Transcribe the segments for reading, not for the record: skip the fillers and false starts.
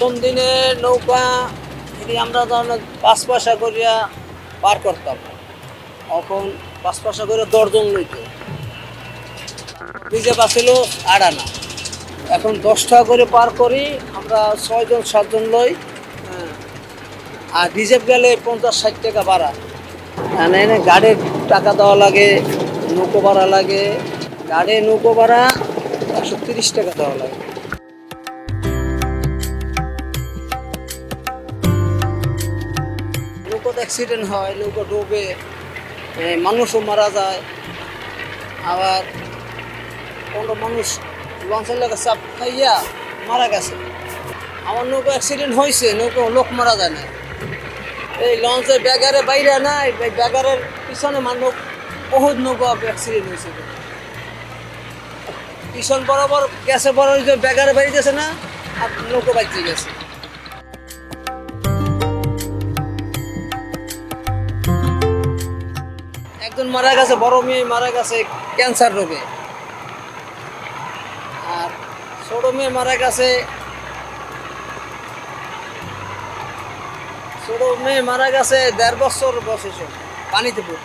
প্রথম দিনে নৌকা যদি আমরা ধরেন ৫ পয়সা করিয়া পার করতাম, এখন ৫ পয়সা করে ১০ জন লইত, রিজার্ভ আছিল ৮ আনা, এখন ১০ টাকা করে পার করি আমরা ৬ জন ৭ জন লই। হ্যাঁ, আর রিজার্ভ গেলে ৫০-৬০ টাকা ভাড়া। মানে এনে গাড়ির টাকা দেওয়া লাগে, নৌকো ভাড়া লাগে, গাড়ি নৌকো ভাড়া ১৩০ টাকা দেওয়া লাগে। নৌকোতে অ্যাক্সিডেন্ট হয়, নৌকো ডুবে, মানুষও মারা যায়। আবার কোনো মানুষ লঞ্চের লাগে চাপ খাইয়া মারা গেছে। আমার নৌকো অ্যাক্সিডেন্ট হয়েছে, নৌকো লোক মারা যায় না। এই লঞ্চের ব্যাগারে বাইরে না, এই ব্যাগারের পিছনে মানুষ বহুত নৌকো অ্যাক্সিডেন্ট হয়েছে। পিছন বরাবর গেছে, বড় যে ব্যাগারে বাইরে গেছে না, আর নৌকো বাইতে গেছে। একজন মারা গেছে, বড় মেয়ে মারা গেছে ক্যান্সার রোগে। আর ছোট মেয়ে মারা গেছে, ছোট মেয়ে মারা গেছে ১.৫ বছর বয়সে, পানিতে পড়ে,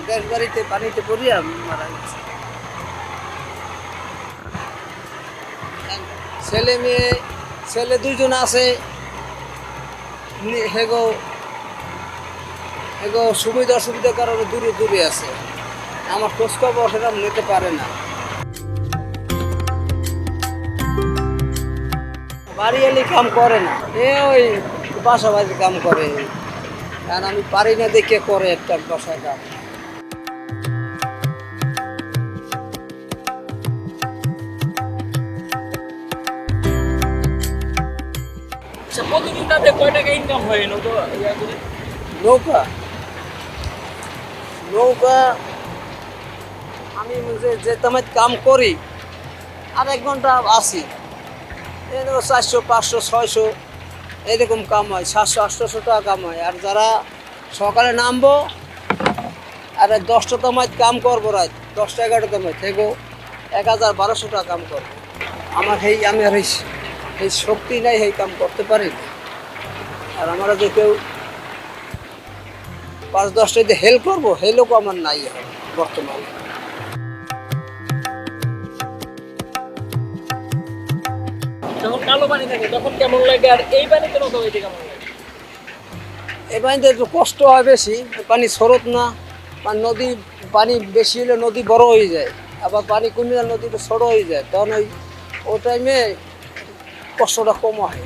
দেশ বাড়িতে পানিতে পড়িয়া মারা গেছে। ছেলে মেয়ে, ছেলে ২ জন আছে, হেগো এগো সুবিধা অসুবিধার কারণে দূরে দূরে আছে, আমার খোঁজখবর সেরকম নিতে পারে না। বাড়ি এলে কাম করে না, ওই বাসা বাড়ির কাম করে, কারণ আমি পারি না দেখে করে একটা বাসায় কাম। প্রতিদিন তাতে কয় টাকা ইনকাম হয় নৌকা ইয়া করে? নৌকা নৌকা আমি যে তেমন কাম করি, আর ১ ঘন্টা আসি, এই ৪০০, ৫০০, ৬০০ এরকম কাম হয়, ৭০০-৮০০ টাকা কাম হয়। আর যারা সকালে নামবো আর ১০টা তামাইত কাম করবো, রাত ১০টা-১১টা তামাইত থেকেও ১,০০০-১,২০০ টাকা কাম করবো। আমার আমি আর এই শক্তি নাই, এই কাম করতে পারি না। আর আমরা যে কেউ ৫-১০টা যদি হেল্প করবো, সেই লোকও আমার নাই এখন বর্তমানে। যখন কালো পানি থাকে তখন কেমন লাগে, আর এই পানিতে নৌকা বাইতে কেমন লাগে? এই পানিতে একটু কষ্ট হয় বেশি, পানি স্রোত না, বা নদী পানি বেশি হলে নদী বড় হয়ে যায়, আবার পানি কমে গেলে নদীটা ছোট হয়ে যায়, তখন ওই টাইমে কষ্টটা কম হয়।